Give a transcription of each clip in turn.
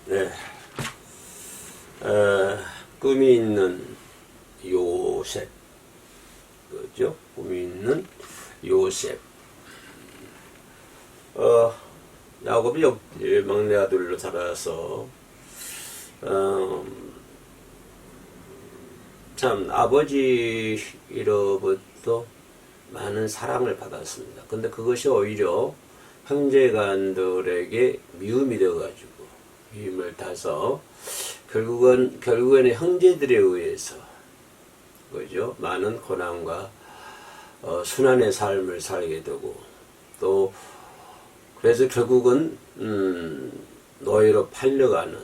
네. 꿈이 있는 요셉. 그죠? 꿈이 있는 요셉. 야곱이 막내 아들로 자라서, 참, 아버지로부터 많은 사랑을 받았습니다. 근데 그것이 오히려 형제간들에게 미움이 되어가지고, 미움을 타서, 결국에는 형제들에 의해서, 그죠? 많은 고난과, 순환의 삶을 살게 되고, 또, 그래서 결국은, 노예로 팔려가는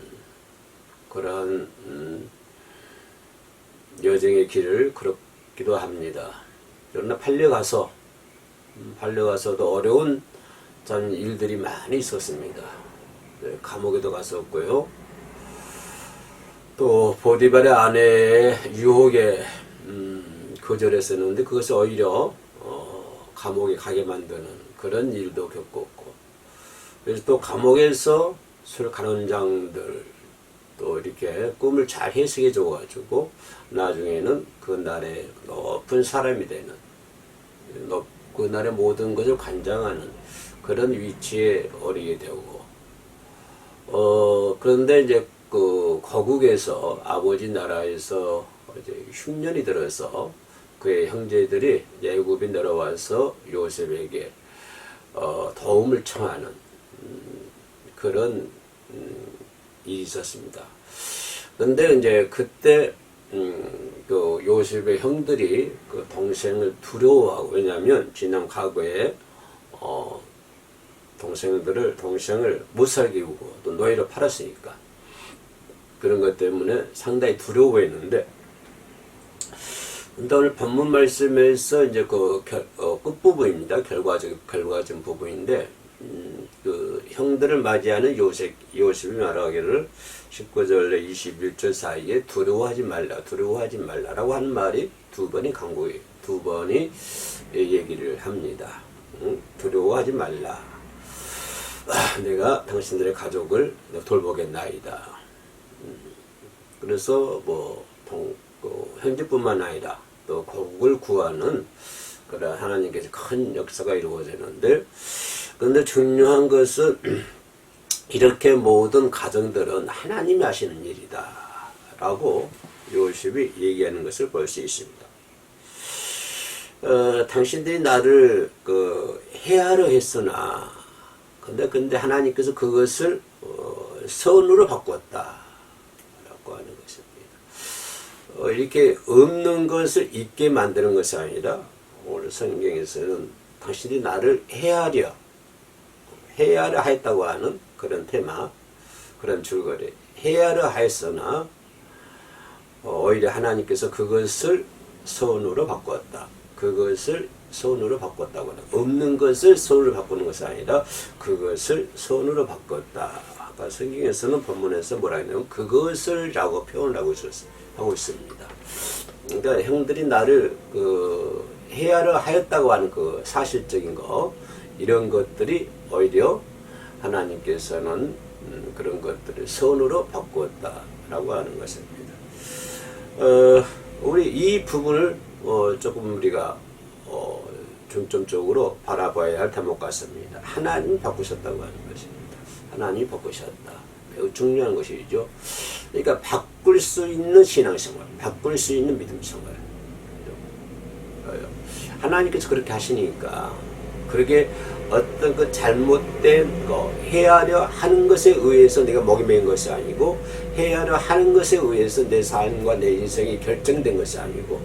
그러한, 여정의 길을 걸었기도 합니다. 그러나 팔려가서도 어려운 전 일들이 많이 있었습니다. 네, 감옥에도 갔었고요. 또 보디발의 아내의 유혹에 거절했었는데 그것이 오히려 감옥에 가게 만드는 그런 일도 겪었고, 그래서 또 감옥에서 술 간원장들 또 이렇게 꿈을 잘 해석해 줘가지고 나중에는 그날의 높은 사람이 되는, 그날의 모든 것을 관장하는 그런 위치에 오르게 되고, 그런데 이제 그 거국에서 아버지 나라에서 이제 흉년이 들어서 그의 형제들이 애굽에 내려와서 요셉에게 도움을 청하는 그런 일이 있었습니다. 그런데 이제 그때 그 요셉의 형들이 그 동생을 두려워하고, 왜냐하면 지난 과거에 동생을 못 살게 하고 또 노예로 팔았으니까 그런 것 때문에 상당히 두려워했는데, 근데 오늘 본문 말씀에서 이제 그 끝부분입니다. 결과적인 부분인데, 그 형들을 맞이하는 요셉이 말하기를 19절에 21절 사이에 두려워하지 말라라고 하는 말이 두 번이 얘기를 합니다. 두려워하지 말라. 내가 당신들의 가족을 돌보겠나이다. 그래서 현재뿐만 아니라 또 거국을 구하는 그런 하나님께서 큰 역사가 이루어지는데, 그런데 중요한 것은 이렇게 모든 가정들은 하나님이 하시는 일이다 라고 요셉이 얘기하는 것을 볼 수 있습니다. 당신들이 나를 해하려 했으나 근데 하나님께서 그것을 선으로 바꿨다 라고 하는 것입니다. 이렇게 없는 것을 있게 만드는 것이 아니라, 오늘 성경에서는 당신들이 나를 해하려 하였다고 하는 그런 테마, 그런 줄거리, 해하려 하였으나 오히려 하나님께서 그것을 선으로 바꿨다. 그것을 선으로 바꿨다고 하는, 없는 것을 선으로 바꾸는 것이 아니라 그것을 선으로 바꿨다. 아까 성경에서는 본문에서 뭐라 했냐면 그것을 라고 표현을 하고 있습니다. 그러니까 형들이 나를 해하려 하였다고 하는 그 사실적인 거, 이런 것들이 오히려 하나님께서는 그런 것들을 선으로 바꾸었다라고 하는 것입니다. 우리 이 부분을 조금 우리가 중점적으로 바라봐야 할 대목 같습니다. 하나님이 바꾸셨다고 하는 것입니다. 하나님이 바꾸셨다. 매우 중요한 것이죠. 그러니까 바꿀 수 있는 신앙생활, 바꿀 수 있는 믿음생활. 하나님께서 그렇게 하시니까, 그렇게 어떤 그 잘못된 거, 해하려 하는 것에 의해서 내가 목이 맨 것이 아니고, 해하려 하는 것에 의해서 내 삶과 내 인생이 결정된 것이 아니고,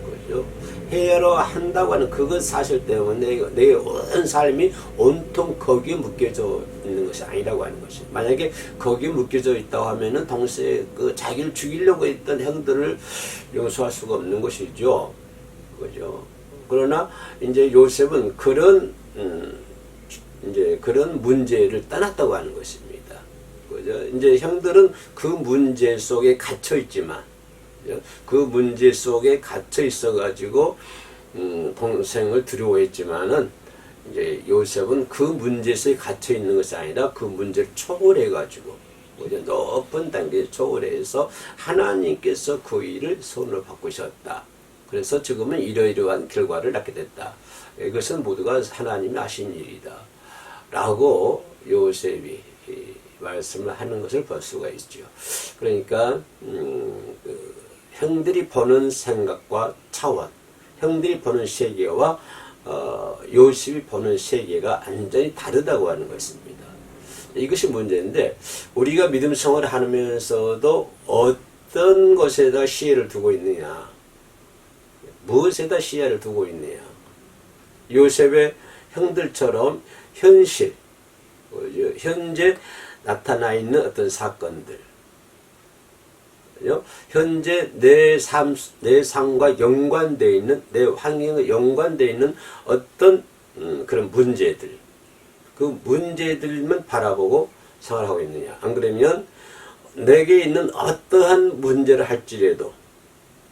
그죠? 해하려 한다고 하는 그것 사실 때문에 내 온 삶이 온통 거기에 묶여져 있는 것이 아니라고 하는 것이. 만약에 거기에 묶여져 있다고 하면은 동시에 자기를 죽이려고 했던 형들을 용서할 수가 없는 것이죠. 그죠? 그러나 이제 요셉은 그런 문제를 떠났다고 하는 것입니다. 그죠? 이제 형들은 그 문제 속에 갇혀 있지만, 그 문제 속에 갇혀 있어가지고 동생을 두려워했지만은, 이제 요셉은 그 문제 속에 갇혀 있는 것이 아니라 그 문제를 초월해가지고 그죠? 높은 단계에 초월해서 하나님께서 그 일을 손으로 바꾸셨다. 그래서 지금은 이러이러한 결과를 낳게 됐다. 이것은 모두가 하나님이 하신 일이다. 라고 요셉이 말씀을 하는 것을 볼 수가 있죠. 그러니까 형들이 보는 생각과 차원, 형들이 보는 세계와 요셉이 보는 세계가 완전히 다르다고 하는 것입니다. 이것이 문제인데 우리가 믿음 생활을 하면서도 어떤 것에다 시혜를 두고 있느냐, 무엇에다 시야를 두고 있느냐. 요셉의 형들처럼 현실, 현재 나타나 있는 어떤 사건들, 현재 내 삶과 연관되어 있는, 내 환경과 연관되어 있는 어떤 그런 문제들, 그 문제들만 바라보고 생활하고 있느냐. 안 그러면 내게 있는 어떠한 문제를 할지라도,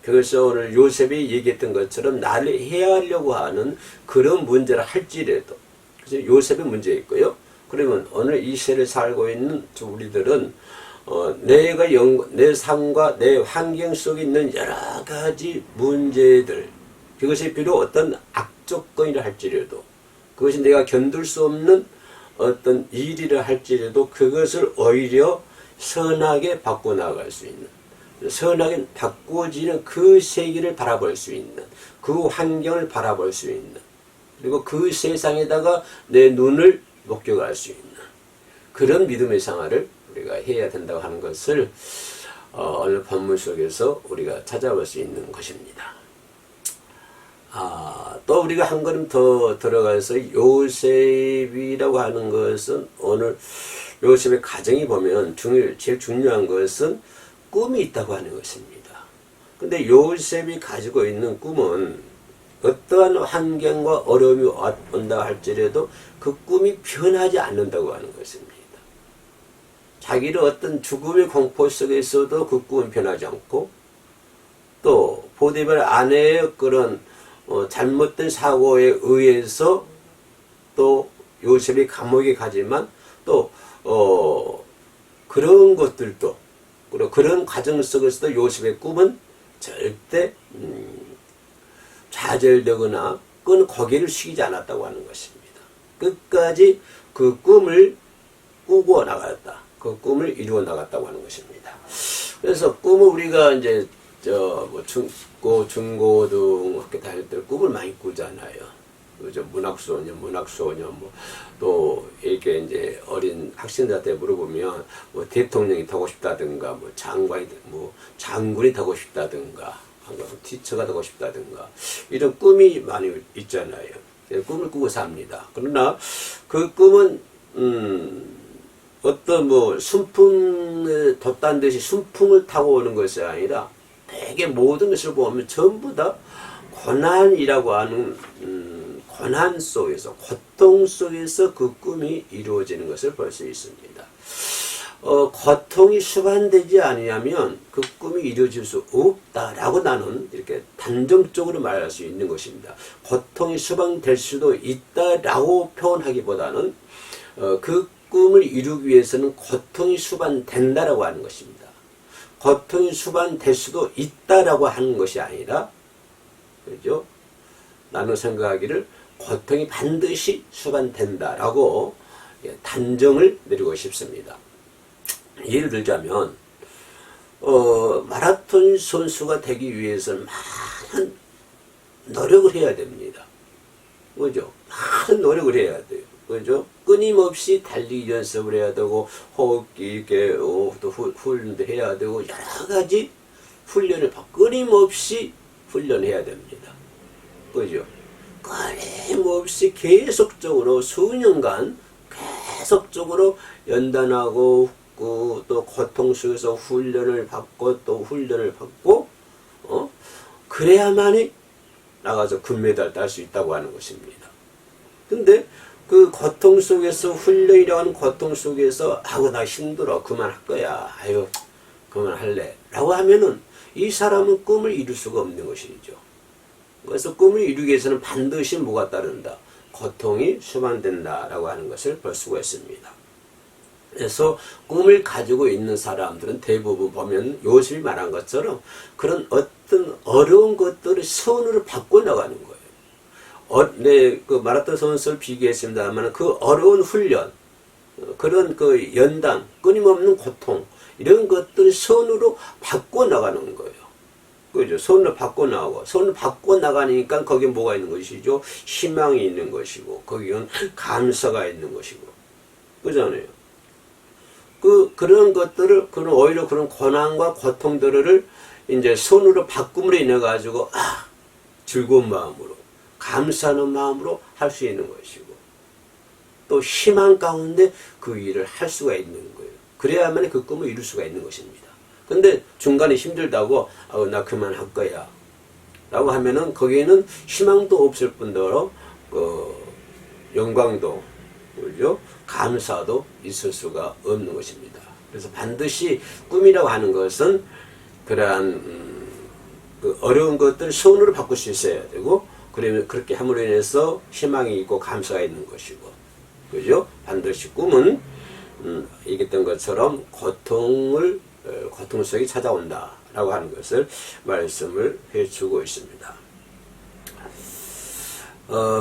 그래서 오늘 요셉이 얘기했던 것처럼 나를 해하려고 하는 그런 문제를 할지라도, 그래서 요셉의 문제 있고요. 그러면 오늘 이 세를 살고 있는 우리들은 내가 내 삶과 내 환경 속에 있는 여러 가지 문제들, 그것이 비록 어떤 악조건이라 할지라도, 그것이 내가 견딜 수 없는 어떤 일이라 할지라도 그것을 오히려 선하게 바꿔나갈 수 있는, 선하게 바꾸어지는 그 세계를 바라볼 수 있는, 그 환경을 바라볼 수 있는, 그리고 그 세상에다가 내 눈을 목격할 수 있는 그런 믿음의 생활을 우리가 해야 된다고 하는 것을 오늘 본문 속에서 우리가 찾아볼 수 있는 것입니다. 또 우리가 한 걸음 더 들어가서 요셉이라고 하는 것은 오늘 요셉의 가정이 보면 제일 중요한 것은 꿈이 있다고 하는 것입니다. 근데 요셉이 가지고 있는 꿈은 어떠한 환경과 어려움이 온다 할지라도 그 꿈이 변하지 않는다고 하는 것입니다. 자기를 어떤 죽음의 공포 속에서도 그 꿈은 변하지 않고, 또 보디발 아내의 그런 잘못된 사고에 의해서 또 요셉이 감옥에 가지만 또 그런 것들도, 그리고 그런 과정 속에서도 요셉의 꿈은 절대 좌절되거나 거기를 쉬지 않았다고 하는 것입니다. 끝까지 그 꿈을 꾸고 나갔다. 그 꿈을 이루어 나갔다고 하는 것입니다. 그래서 꿈을 우리가 이제 중고등 학교 다닐 때 꿈을 많이 꾸잖아요. 그죠? 문학소년, 또 이렇게 이제 어린 학생들한테 물어보면 대통령이 되고 싶다든가, 장군이 되고 싶다든가, 티처가 되고 싶다든가, 이런 꿈이 많이 있잖아요. 꿈을 꾸고 삽니다. 그러나 그 꿈은 어떤 순풍에 돛단 듯이 순풍을 타고 오는 것이 아니라 되게 모든 것을 보면 전부 다 고난이라고 하는 고난 속에서, 고통 속에서 그 꿈이 이루어지는 것을 볼 수 있습니다. 고통이 수반되지 아니하면 그 꿈이 이루어질 수 없다라고 나는 이렇게 단정적으로 말할 수 있는 것입니다. 고통이 수반될 수도 있다라고 표현하기보다는 그 꿈을 이루기 위해서는 고통이 수반된다라고 하는 것입니다. 고통이 수반될 수도 있다라고 하는 것이 아니라, 그죠? 나는 생각하기를 고통이 반드시 수반된다라고 단정을 내리고 싶습니다. 예를 들자면 마라톤 선수가 되기 위해서는 많은 노력을 해야 됩니다. 그죠? 많은 노력을 해야 돼요. 그죠? 끊임없이 달리기 연습을 해야 되고, 호흡기 이렇게 또 훈련도 해야 되고, 여러 가지 훈련을 끊임없이 훈련해야 됩니다. 그죠? 끊임없이 계속적으로 수년간 계속적으로 연단하고 또 고통 속에서 훈련을 받고 또 훈련을 받고 그래야만이 나가서 금메달 딸 수 있다고 하는 것입니다. 근데 그 고통 속에서, 훈련이라고 하는 고통 속에서 나 힘들어, 그만할 거야, 그만할래 라고 하면은 이 사람은 꿈을 이룰 수가 없는 것이죠. 그래서 꿈을 이루기 위해서는 반드시 뭐가 따른다? 고통이 수반된다라고 하는 것을 볼 수가 있습니다. 그래서 꿈을 가지고 있는 사람들은 대부분 보면 요셉이 말한 것처럼 그런 어떤 어려운 것들을 손으로 바꿔나가는 거예요. 네, 그 마라톤 선수를 비교했습니다만 그 어려운 훈련, 그런 그 연단, 끊임없는 고통, 이런 것들을 손으로 바꿔나가는 거예요. 그죠? 손으로 바꿔나가고, 손으로 바꿔나가니까 거기에 뭐가 있는 것이죠? 희망이 있는 것이고, 거기는 감사가 있는 것이고. 그잖아요. 그런 것들을, 오히려 그런 고난과 고통들을 이제 손으로 바꿈으로 인해가지고, 즐거운 마음으로, 감사하는 마음으로 할 수 있는 것이고, 또 희망 가운데 그 일을 할 수가 있는 거예요. 그래야만 그 꿈을 이룰 수가 있는 것입니다. 근데 중간에 힘들다고, 나 그만할 거야. 라고 하면은 거기에는 희망도 없을 뿐더러, 영광도, 그죠? 감사도 있을 수가 없는 것입니다. 그래서 반드시 꿈이라고 하는 것은 그러한 그 어려운 것들을 손으로 바꿀 수 있어야 되고, 그러면 그렇게 함으로 인해서 희망이 있고 감사가 있는 것이고, 그죠? 반드시 꿈은 얘기했던 것처럼 고통 속에 찾아온다라고 하는 것을 말씀을 해주고 있습니다.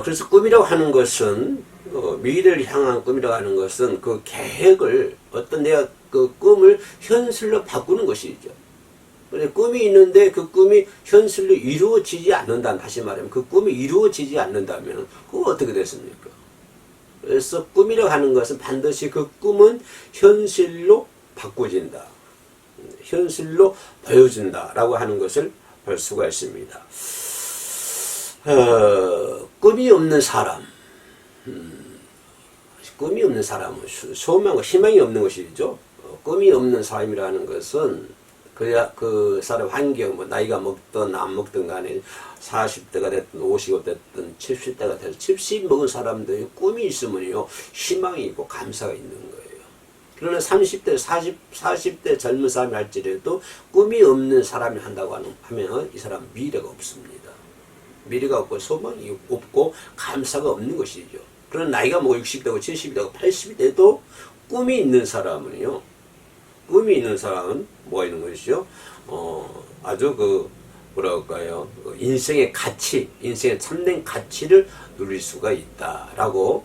그래서 꿈이라고 하는 것은 미래를 향한 꿈이라고 하는 것은 그 계획을 내가 그 꿈을 현실로 바꾸는 것이죠. 꿈이 있는데 그 꿈이 현실로 이루어지지 않는다. 다시 말하면 그 꿈이 이루어지지 않는다면 그건 어떻게 됐습니까? 그래서 꿈이라고 하는 것은 반드시 그 꿈은 현실로 바꿔진다. 현실로 보여준다라고 하는 것을 볼 수가 있습니다. 꿈이 없는 사람, 꿈이 없는 사람은 소망과 희망이 없는 것이죠. 꿈이 없는 사람이라는 것은 그 사람 환경, 나이가 먹든 안 먹든 간에 40대가 됐든 50이 됐든 70대가 됐든 70 먹은 사람들이 꿈이 있으면요 희망이 있고 감사가 있는 거예요. 그러나 30대, 40대 젊은 사람이 할지라도 꿈이 없는 사람이 한다고 하면 이 사람 미래가 없습니다. 미래가 없고 소망이 없고 감사가 없는 것이죠. 그러나 나이가 60대고 70이 되고 80이 돼도 꿈이 있는 사람은요, 꿈이 있는 사람은 뭐가 있는 것이죠? 아주 뭐랄까요, 인생의 가치, 인생의 참된 가치를 누릴 수가 있다라고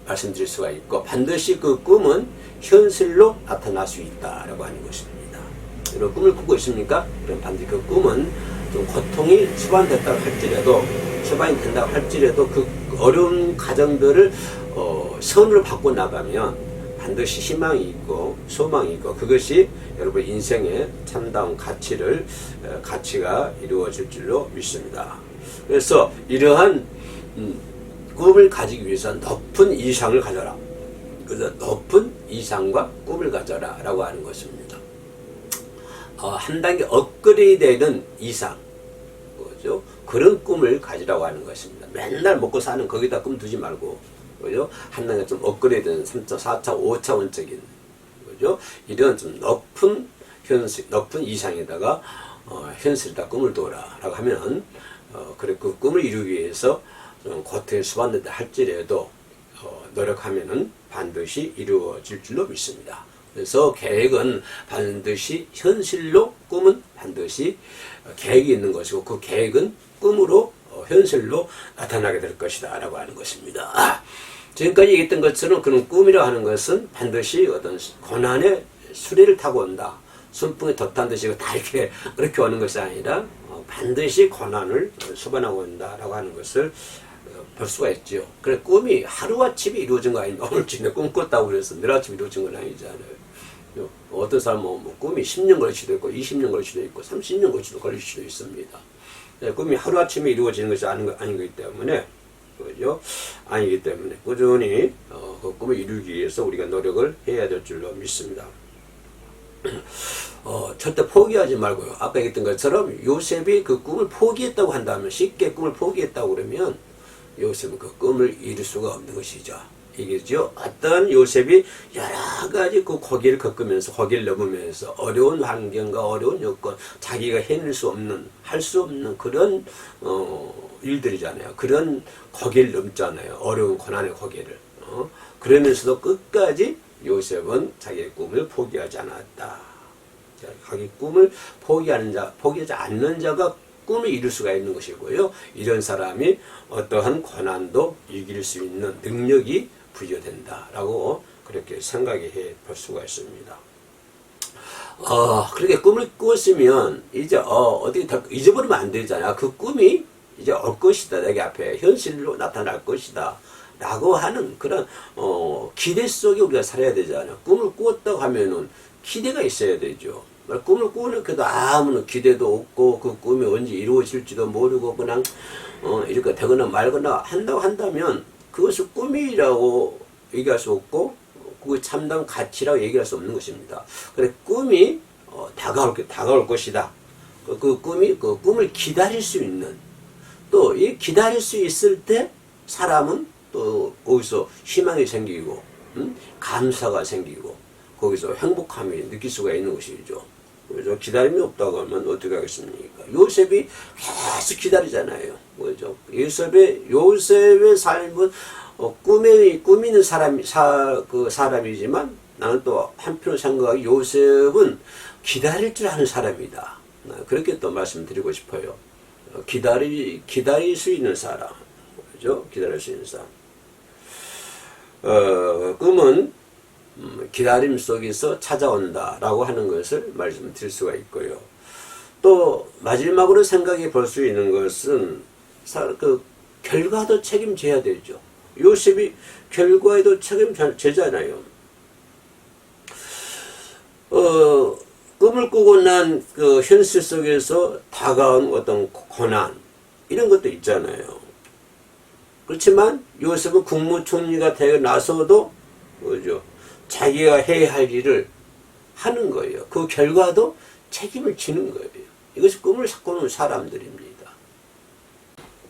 말씀드릴 수가 있고, 반드시 그 꿈은 현실로 나타날 수 있다라고 하는 것입니다. 여러분 꿈을 꾸고 있습니까? 그럼 반드시 그 꿈은 좀 고통이 수반이 된다고 할지라도 그 어려운 가정들을 선으로 바꿔 나가면 반드시 희망이 있고 소망이 있고, 그것이 여러분 인생의 참다운 가치가 이루어질 줄로 믿습니다. 그래서 이러한 꿈을 가지기 위해서 높은 이상을 가져라. 그래서 높은 이상과 꿈을 가져라 라고 하는 것입니다. 한 단계 업그레이드 되는 이상, 그죠? 그런 꿈을 가지라고 하는 것입니다. 맨날 먹고 사는 거기다 꿈 두지 말고, 그죠? 한 단계 좀 업그레이드된 3차, 4차, 5차원적인, 그죠? 이런 좀 높은 이상에다가 현실에다 꿈을 둬라 라고 하면, 그래 그 꿈을 이루기 위해서 고통에 수반된다 할지라도 노력하면은 반드시 이루어질 줄로 믿습니다. 그래서 계획은 반드시 현실로, 꿈은 반드시 계획이 있는 것이고, 그 계획은 꿈으로 현실로 나타나게 될 것이다 라고 하는 것입니다. 지금까지 얘기했던 것처럼 그런 꿈이라 하는 것은 반드시 어떤 고난의 수레를 타고 온다, 순풍에 돛탄 듯이 다 이렇게 오는 것이 아니라 반드시 고난을 수반하고 온다라고 하는 것을 볼 수가 있죠. 그래 꿈이 하루아침에 이루어진 거 아닙니까? 오늘 저녁에 꿈 꿨다고 그래서 내일 아침에 이루어진 건 아니잖아요. 어떤 사람은 꿈이 10년 걸릴 수도 있고 20년 걸릴 수도 있고 30년 걸릴 수도 있습니다. 꿈이 하루아침에 이루어지는 것이 아니기 때문에, 그죠? 아니기 때문에 꾸준히 그 꿈을 이루기 위해서 우리가 노력을 해야 될 줄로 믿습니다. 절대 포기하지 말고요. 아까 얘기했던 것처럼 요셉이 그 꿈을 포기했다고 한다면, 쉽게 꿈을 포기했다고 그러면 요셉은 그 꿈을 이룰 수가 없는 것이죠. 이게죠. 어떤 요셉이 여러 가지 그 고기를 겪으면서, 고기를 넘으면서 어려운 환경과 어려운 여건, 자기가 해낼 수 없는, 할 수 없는 그런 일들이잖아요. 그런 고기를 넘잖아요. 어려운 고난의 고기를. 그러면서도 끝까지 요셉은 자기의 꿈을 포기하지 않았다. 자기 꿈을 포기하지 않는 자가 꿈을 이룰 수가 있는 것이고요. 이런 사람이 어떠한 고난도 이길 수 있는 능력이 부여된다라고 그렇게 생각해 볼 수가 있습니다. 그렇게 꿈을 꾸었으면 이제 어떻게 잊어버리면 안 되잖아요. 그 꿈이 이제 올 것이다. 내게 앞에 현실로 나타날 것이다. 라고 하는 그런 기대 속에 우리가 살아야 되잖아요. 꿈을 꾸었다고 하면은 기대가 있어야 되죠. 꿈을 꾸는 게도 아무런 기대도 없고 그 꿈이 언제 이루어질지도 모르고 그냥 이렇게 되거나 말거나 한다고 한다면 그것을 꿈이라고 얘기할 수 없고 그 참다운 가치라고 얘기할 수 없는 것입니다. 그래 꿈이 다가올 것이다. 그 꿈을 기다릴 수 있는 또 이 기다릴 수 있을 때 사람은 또 거기서 희망이 생기고 감사가 생기고 거기서 행복함이 느낄 수가 있는 것이죠. 그래서 기다림이 없다고 하면 어떻게 하겠습니까? 요셉이 계속 기다리잖아요. 그죠? 요셉의 삶은 꾸미는 사람이지만 나는 또 한편으로 생각하기 요셉은 기다릴 줄 아는 사람이다. 그렇게 또 말씀드리고 싶어요. 기다릴 수 있는 사람. 그죠? 기다릴 수 있는 사람. 꿈은 기다림 속에서 찾아온다라고 하는 것을 말씀드릴 수가 있고요. 또 마지막으로 생각해 볼 수 있는 것은 그 결과도 책임져야 되죠. 요셉이 결과에도 책임지잖아요. 꿈을 꾸고 난 그 현실 속에서 다가온 어떤 고난 이런 것도 있잖아요. 그렇지만 요셉은 국무총리가 되어 나서도 그죠? 자기가 해야 할 일을 하는 거예요. 그 결과도 책임을 지는 거예요. 이것이 꿈을 꾸는 사람들입니다.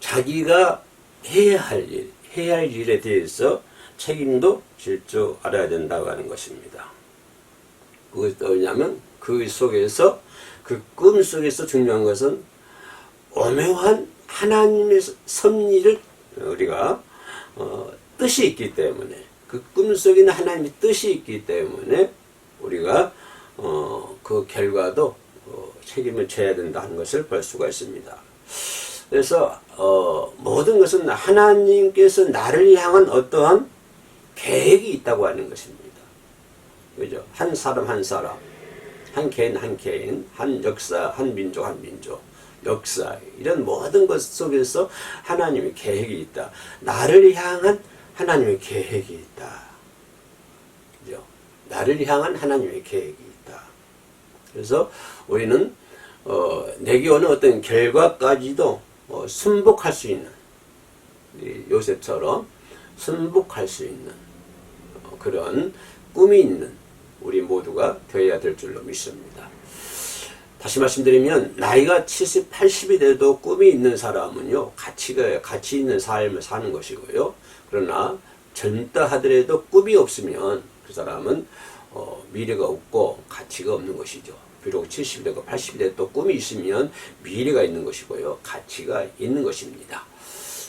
자기가 해야 할 일에 대해서 책임도 질 줄 알아야 된다고 하는 것입니다. 그것도 왜냐하면 그 속에서 그 꿈 속에서 중요한 것은 오묘한 하나님의 섭리를 우리가 뜻이 있기 때문에 그 꿈 속에는 하나님의 뜻이 있기 때문에 우리가 그 결과도 책임을 져야 된다 하는 것을 볼 수가 있습니다. 그래서 모든 것은 하나님께서 나를 향한 어떠한 계획이 있다고 하는 것입니다. 그죠? 한 사람 한 사람, 한 개인 한 개인, 한 역사, 한 민족 한 민족, 역사 이런 모든 것 속에서 하나님의 계획이 있다. 나를 향한 하나님의 계획이 있다. 그죠? 나를 향한 하나님의 계획이 있다. 그래서 우리는 내게 오는 어떤 결과까지도 순복할 수 있는 요셉처럼 순복할 수 있는 그런 꿈이 있는 우리 모두가 되어야 될 줄로 믿습니다. 다시 말씀드리면 나이가 70, 80이 돼도 꿈이 있는 사람은요 가치 있는 삶을 사는 것이고요. 그러나 젊다 하더라도 꿈이 없으면 그 사람은 미래가 없고 가치가 없는 것이죠. 비록 70이 되고 80이 돼도 꿈이 있으면 미래가 있는 것이고요. 가치가 있는 것입니다.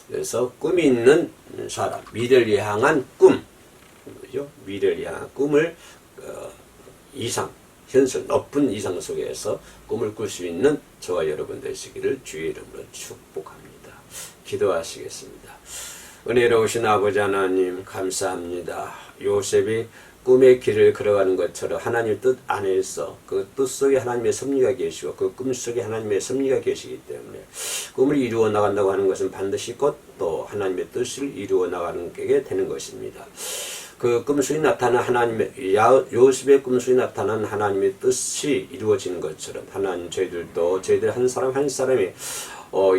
그래서 꿈이 있는 사람, 미래를 향한 꿈, 그죠? 미래를 향한 꿈을 현실 높은 이상 속에서 꿈을 꿀 수 있는 저와 여러분 되시기를 주의 이름으로 축복합니다. 기도하시겠습니다. 은혜로우신 아버지 하나님 감사합니다. 요셉이 꿈의 길을 걸어가는 것처럼 하나님의 뜻 안에서 그 뜻 속에 하나님의 섭리가 계시고 그 꿈 속에 하나님의 섭리가 계시기 때문에 꿈을 이루어 나간다고 하는 것은 반드시 곧 또 하나님의 뜻을 이루어 나가는 게 되는 것입니다. 그 꿈 속에 나타난 요셉의 꿈 속에 나타난 하나님의 뜻이 이루어지는 것처럼 하나님 저희들 한 사람 한 사람이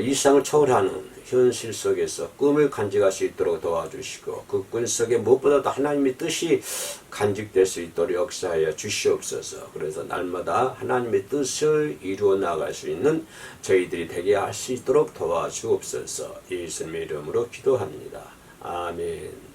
이 세상을 초월하는 현실 속에서 꿈을 간직할 수 있도록 도와주시고 그 꿈 속에 무엇보다도 하나님의 뜻이 간직될 수 있도록 역사하여 주시옵소서. 그래서 날마다 하나님의 뜻을 이루어 나갈 수 있는 저희들이 되게 할 수 있도록 도와주옵소서. 예수님의 이름으로 기도합니다. 아멘.